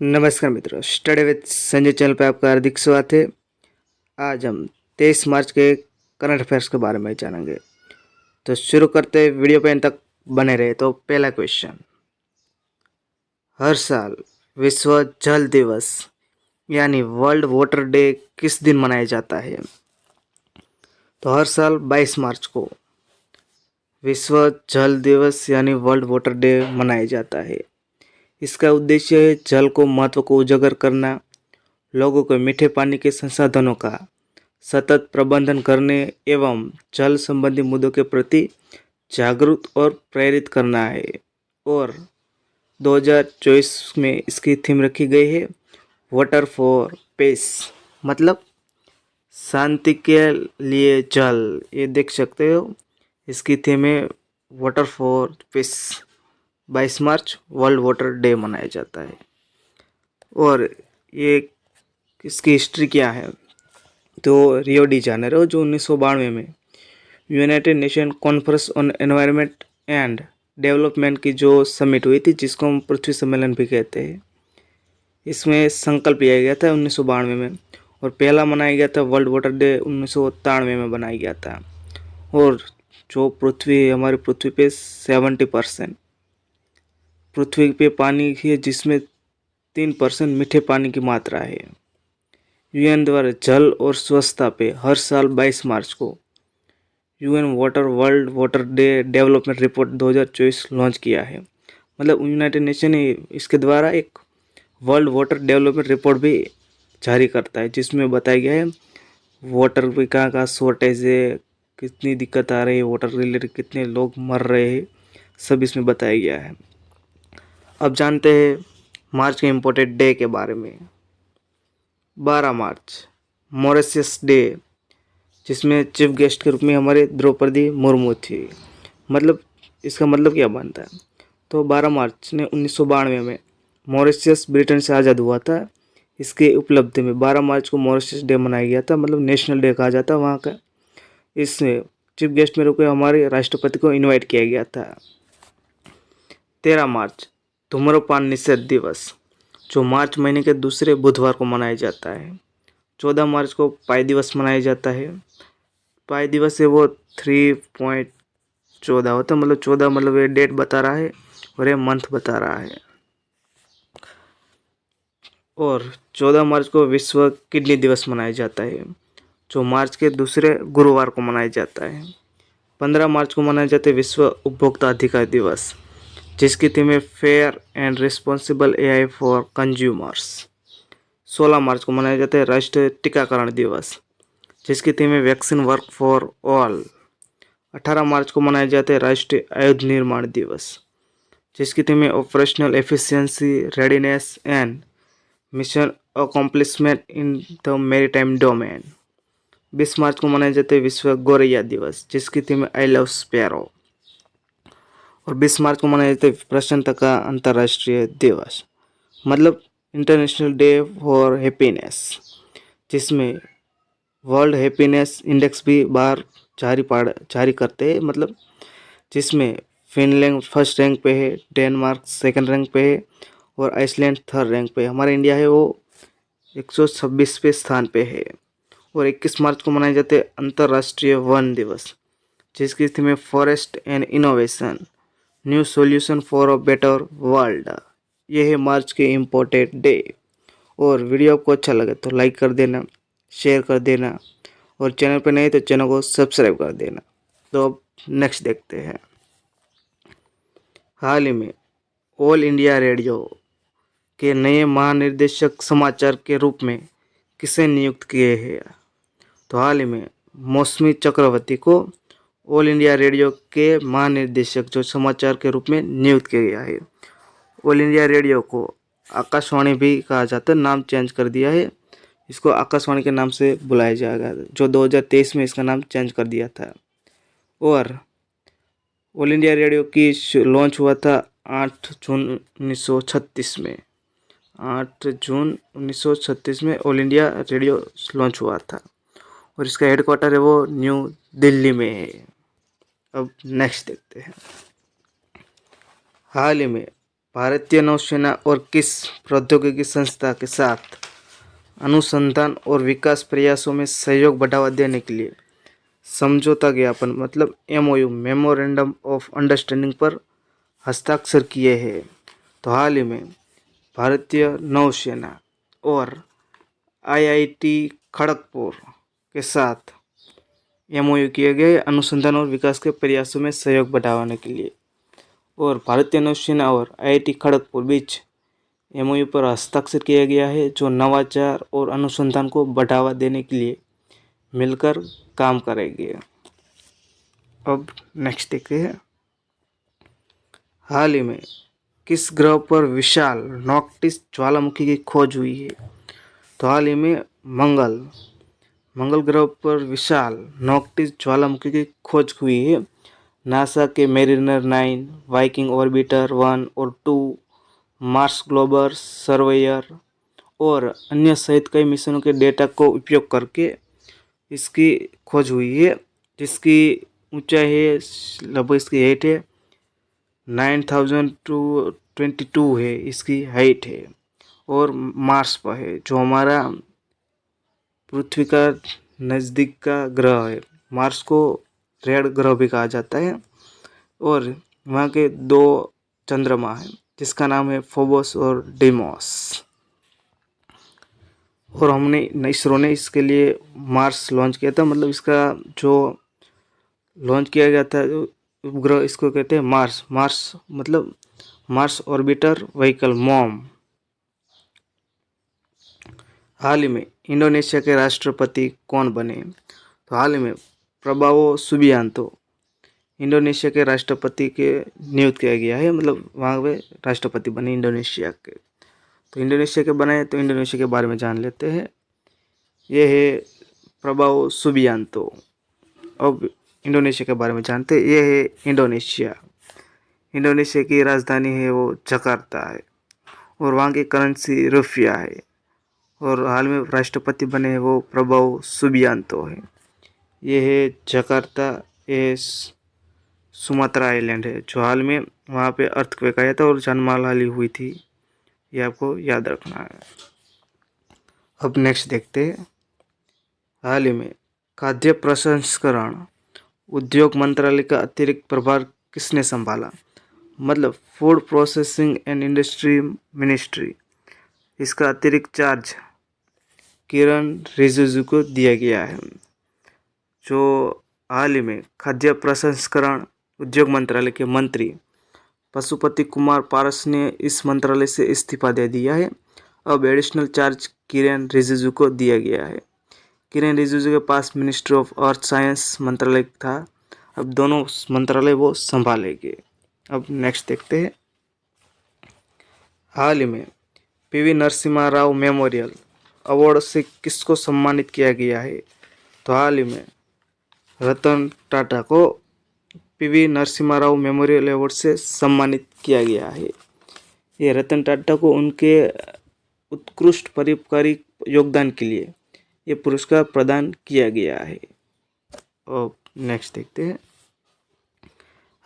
नमस्कार मित्रों, study with Sanjay channel पे आपका हार्दिक स्वागत है। आज हम 23 मार्च के करंट अफेयर्स के बारे में जानेंगे। तो शुरू करते हैं, वीडियो पे अंत तक बने रहे। तो पहला क्वेश्चन, हर साल विश्व जल दिवस यानी वर्ल्ड वाटर डे किस दिन मनाया जाता है? तो हर साल 22 मार्च को विश्व जल दिवस यानी वर्ल्ड वाटर डे मनाया जाता है। इसका उद्देश्य है जल को महत्व को उजागर करना, लोगों को मीठे पानी के संसाधनों का सतत प्रबंधन करने एवं जल संबंधी मुद्दों के प्रति जागरूक और प्रेरित करना है। और 2024 में इसकी थीम रखी गई है वाटर फॉर पीस, मतलब शांति के लिए जल। ये देख सकते हो, इसकी थीम है water for piece. 22 March world water day मनाया जाता है। और ये इसकी हिस्ट्री क्या है? तो रियो डी जानेरो जो 1992 में United nation conference on environment and development की जो समिट हुई थी, जिसको हम पृथ्वी सम्मेलन भी कहते हैं, इसमें संकल्प लिया गया था 1992 में। और पहला मनाया गया था वर्ल्ड वाटर डे 1993 में बनाया गया था। और जो हमारी पृथ्वी पे 70% पृथ्वी पे पानी है, जिसमें 3% मीठे पानी की मात्रा है। यूएन द्वारा जल और स्वच्छता पे हर साल 22 मार्च को UN world water day development report 2024 launch किया है। मतलब यूनाइटेड नेशन ने इसके द्वारा एक वर्ल्ड वाटर डेवलपमेंट रिपोर्ट भी जारी करता है, जिसमें बताया गया है वाटर पे कहाँ कहाँ शॉर्टेज है, कितनी दिक्कत आ रही है, वाटर रिलेटेड कितने लोग मर रहे हैं, सब इसमें बताया गया है। अब जानते हैं मार्च के इम्पोर्टेंट डे के बारे में। 12 मार्च मॉरिशस डे, जिसमें चीफ गेस्ट के रूप में हमारे द्रौपदी मुर्मू थी। मतलब इसका मतलब क्या बनता है? तो 12 मार्च ने 1992 में मॉरिशस ब्रिटेन से आज़ाद हुआ था। इसके उपलब्धि में 12 मार्च को मॉरिशस डे मनाया गया था, मतलब नेशनल डे कहा जाता है वहाँ का। इसमें चीफ गेस्ट में रुके हमारे राष्ट्रपति को इनवाइट किया गया था। 13 मार्च धूम्रपान निषेध दिवस, जो मार्च महीने के दूसरे बुधवार को मनाया जाता है। 14 मार्च को पाई दिवस मनाया जाता है। पाई दिवस है वो 3.14 होता है, मतलब 14 मतलब ये डेट बता रहा है और ये मंथ बता रहा है। और 14 मार्च को विश्व किडनी दिवस मनाया जाता है, जो मार्च के दूसरे गुरुवार को मनाया जाता है। 15 मार्च को मनाया जाता है विश्व उपभोक्ता अधिकार दिवस, जिसकी थीम है fair and responsible AI for consumers. 16 मार्च को मनाया जाता है राष्ट्रीय टीकाकरण दिवस, जिसकी थीम है वैक्सीन वर्क फॉर ऑल। 18 मार्च को मनाया जाता है राष्ट्रीय आयुध निर्माण दिवस, जिसकी थीम है operational efficiency, readiness and mission accomplishment in the maritime domain. 20 मार्च को मनाया जाता है विश्व गौरैया दिवस, जिसकी थीम है आई लव स्पैरो। और 20 मार्च को मनाया जाता है प्रसन्नता का अंतर्राष्ट्रीय दिवस, मतलब इंटरनेशनल डे फॉर हैप्पीनेस, जिसमें वर्ल्ड हैप्पीनेस इंडेक्स भी बाहर जारी करते हैं। मतलब जिसमें फिनलैंड फर्स्ट रैंक पे है, डेनमार्क सेकंड रैंक पे है और आइसलैंड थर्ड रैंक पे है। हमारा इंडिया है वो 126वें स्थान पे है। और 21 मार्च को मनाए जाते हैं अंतर्राष्ट्रीय वन दिवस, जिसकी थीम है forest and innovation, new solution for a better world. ये है मार्च के इम्पोर्टेंट डे। और वीडियो आपको अच्छा लगे तो लाइक कर देना, शेयर कर देना, और चैनल पर नहीं तो चैनल को सब्सक्राइब कर देना। तो अब नेक्स्ट देखते हैं। हाल ही में ऑल इंडिया रेडियो के नए महानिर्देशक समाचार के रूप में किसे नियुक्त किए हैं? तो हाल ही में मौसमी चक्रवर्ती को ऑल इंडिया रेडियो के महानिर्देशक जो समाचार के रूप में नियुक्त किया गया है। ऑल इंडिया रेडियो को आकाशवाणी भी कहा जाता है, नाम चेंज कर दिया है, इसको आकाशवाणी के नाम से बुलाया जाएगा, जो 2023 में इसका नाम चेंज कर दिया था। और ऑल इंडिया रेडियो की लॉन्च हुआ था 8 जून 1936 में। 8 जून 1936 में ऑल इंडिया रेडियो लॉन्च हुआ था और इसका हेडक्वार्टर है वो न्यू दिल्ली में है। अब नेक्स्ट देखते हैं। हाल ही में भारतीय नौसेना और किस प्रौद्योगिकी संस्था के साथ अनुसंधान और विकास प्रयासों में सहयोग बढ़ावा देने के लिए समझौता ज्ञापन मतलब एमओयू मेमोरेंडम ऑफ अंडरस्टैंडिंग पर हस्ताक्षर किए हैं। तो हाल ही में भारतीय नौसेना और आईआईटी खड़गपुर के साथ एमओयू किए गए अनुसंधान और विकास के प्रयासों में सहयोग बढ़ाने के लिए, और भारतीय नौसेना और आईआईटी खड़गपुर बीच एमओयू पर हस्ताक्षर किया गया है जो नवाचार और अनुसंधान को बढ़ावा देने के लिए मिलकर काम करेंगे। अब नेक्स्ट देखते हैं, हाल ही में किस ग्रह पर विशाल नॉक्टिस ज्वालामुखी की खोज हुई है? तो हाल ही में मंगल ग्रह पर विशाल नॉक्टिस ज्वालामुखी की खोज हुई है। नासा के मेरिनर 9, वाइकिंग ऑर्बिटर 1 और 2, मार्स ग्लोबर सर्वेयर और अन्य सहित कई मिशनों के डेटा को उपयोग करके इसकी खोज हुई है, जिसकी ऊंचाई है लगभग इसकी हाइट है 9022 है इसकी हाइट है, और मार्स पर है जो हमारा पृथ्वी का नज़दीक का ग्रह है। मार्स को रेड ग्रह भी कहा जाता है, और वहाँ के 2 चंद्रमा हैं जिसका नाम है फोबोस और डीमोस। और हमने इसरो ने इसके लिए मार्स लॉन्च किया था, मतलब इसका जो लॉन्च किया गया था उपग्रह इसको कहते हैं मार्स मतलब मार्स ऑर्बिटर व्हीकल मॉम। हाल ही में इंडोनेशिया के राष्ट्रपति कौन बने? तो हाल ही में प्रबावो सुबियांतो इंडोनेशिया के राष्ट्रपति के नियुक्त किया गया है, मतलब वहाँ पे राष्ट्रपति बने इंडोनेशिया के। तो इंडोनेशिया के बनाए तो इंडोनेशिया के बारे में जान लेते हैं। ये है प्रबावो सुबियांतो। अब इंडोनेशिया के बारे में जानते हैं। ये है इंडोनेशिया की राजधानी है वो जकार्ता है, और वहाँ की करेंसी रुपया है, और हाल में राष्ट्रपति बने हैं वो प्रबावो सुबियांतो है। ये है जकार्ता, ये सुमात्रा आइलैंड है जो हाल में वहाँ पे अर्थक्वेक आया था और जानमाल हुई थी, ये आपको याद रखना है। अब नेक्स्ट देखते हैं, हाल ही में खाद्य प्रसंस्करण उद्योग मंत्रालय का अतिरिक्त प्रभार किसने संभाला? मतलब food processing and industry ministry, इसका अतिरिक्त चार्ज किरण रिजिजू को दिया गया है, जो हाल ही में खाद्य प्रसंस्करण उद्योग मंत्रालय के मंत्री पशुपति कुमार पारस ने इस मंत्रालय से इस्तीफा दे दिया है। अब एडिशनल चार्ज किरण रिजिजू को दिया गया है। किरण रिजिजू के पास मिनिस्ट्री ऑफ अर्थ साइंस मंत्रालय था, अब दोनों मंत्रालय वो संभालेंगे। अब नेक्स्ट देखते हैं, हाल ही में PV Narasimha Rao memorial award से किसको सम्मानित किया गया है? तो हाल ही में रतन टाटा को PV Narasimha Rao memorial award से सम्मानित किया गया है। ये रतन टाटा को उनके उत्कृष्ट परोपकारी योगदान के लिए ये पुरस्कार प्रदान किया गया है। और नेक्स्ट देखते हैं,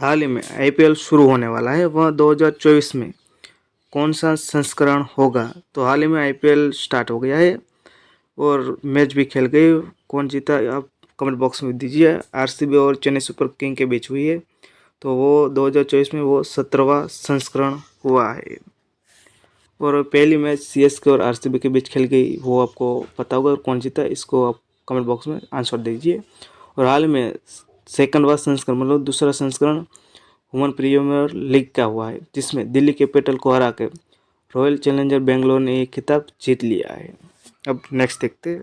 हाल ही में आईपीएल शुरू होने वाला है, वह 2024 में कौन सा संस्करण होगा? तो हाल ही में आईपीएल स्टार्ट हो गया है और मैच भी खेल गए। कौन जीता आप कमेंट बॉक्स में दीजिए। आरसीबी और चेन्नई सुपर किंग के बीच हुई है, तो वो 2024 में वो 17वां संस्करण हुआ है। और पहली मैच सीएसके और आरसीबी के बीच खेल गई, वो आपको पता होगा। और कौन जीता इसको आप कमेंट बॉक्स में आंसर दीजिए। और हाल में सेकंडवां संस्करण मतलब दूसरा संस्करण वुमेन प्रीमियर लीग का हुआ है, जिसमें दिल्ली कैपिटल को हरा के रॉयल चैलेंजर बेंगलोर ने ये खिताब जीत लिया है। अब नेक्स्ट देखते हैं,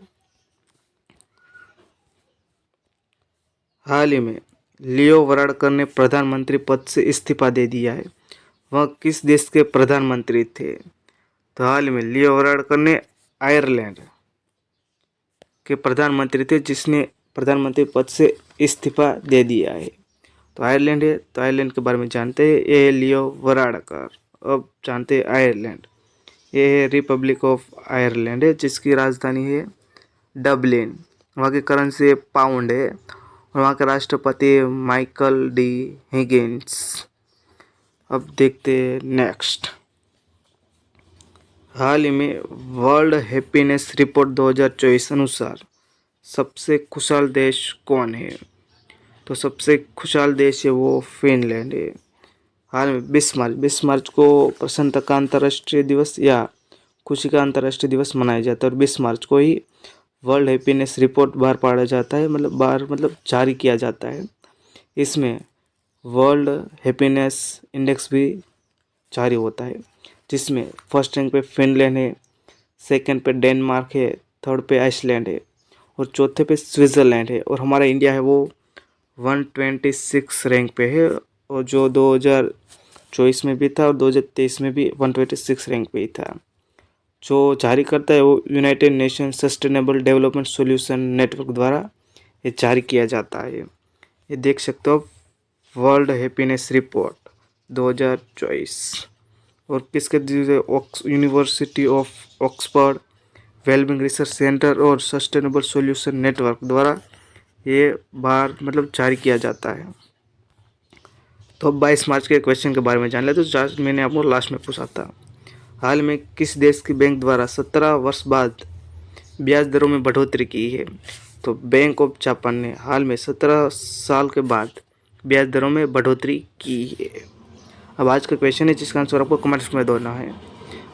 हाल ही में लियो वराडकर ने प्रधानमंत्री पद से इस्तीफा दे दिया है, वह किस देश के प्रधानमंत्री थे? तो हाल में लियो वराडकर ने आयरलैंड के प्रधानमंत्री थे, जिसने प्रधानमंत्री पद से इस्तीफा दे दिया है। तो आयरलैंड है, तो आयरलैंड के बारे में जानते हैं। ये है लियो वराडकर। अब जानते हैं आयरलैंड, ये है रिपब्लिक ऑफ आयरलैंड है, जिसकी राजधानी है डबलिन। वहाँ की करेंसी पाउंड है, और वहाँ के राष्ट्रपति माइकल डी हिगिंस। अब देखते हैं नेक्स्ट। हाल ही में वर्ल्ड हैप्पीनेस रिपोर्ट 2024 अनुसार सबसे खुशहाल देश कौन है? तो सबसे खुशहाल देश है वो फिनलैंड है। हाल में 20 मार्च को प्रसन्नता का अंतर्राष्ट्रीय दिवस या खुशी का अंतर्राष्ट्रीय दिवस मनाया जाता है, और 20 मार्च को ही वर्ल्ड हैप्पीनेस रिपोर्ट बाहर पड़ा जाता है, मतलब जारी किया जाता है। इसमें वर्ल्ड हैप्पीनेस इंडेक्स भी जारी होता है, जिसमें फर्स्ट रैंक पे फिनलैंड है, सेकंड पे डेनमार्क है, थर्ड पे आइसलैंड है और चौथे पे स्विट्ज़रलैंड है। और हमारा इंडिया है वो 126 रैंक पे है, और जो 2024 में भी था और 2023 में भी 126 रैंक पे ही था। जो जारी करता है वो United nation sustainable development solution network द्वारा ये जारी किया जाता है। ये देख सकते हो वर्ल्ड हैप्पीनेस रिपोर्ट 2024। और किसके दिए? University of Oxford, wellbeing research centre और सस्टेनेबल सॉल्यूशन नेटवर्क द्वारा ये बाहर जारी किया जाता है। तो अब 22 मार्च के क्वेश्चन के बारे में जान ले। तो मैंने आपको लास्ट में पूछा था, हाल में किस देश की बैंक द्वारा 17 वर्ष बाद ब्याज दरों में बढ़ोतरी की है? तो बैंक ऑफ जापान ने हाल में 17 साल के बाद ब्याज दरों में बढ़ोतरी की है। अब आज का क्वेश्चन है जिसका आंसर आपको कमेंट्स में देना है।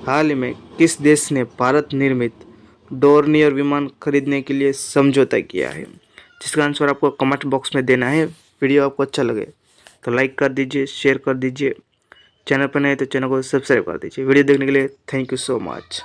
हाल ही में किस देश ने भारत निर्मित डोर्नियर विमान खरीदने के लिए समझौता किया है? जिसका आंसर आपको कमेंट बॉक्स में देना है। वीडियो आपको अच्छा लगे तो लाइक कर दीजिए, शेयर कर दीजिए। चैनल पर नए तो चैनल को सब्सक्राइब कर दीजिए। वीडियो देखने के लिए थैंक यू सो मच।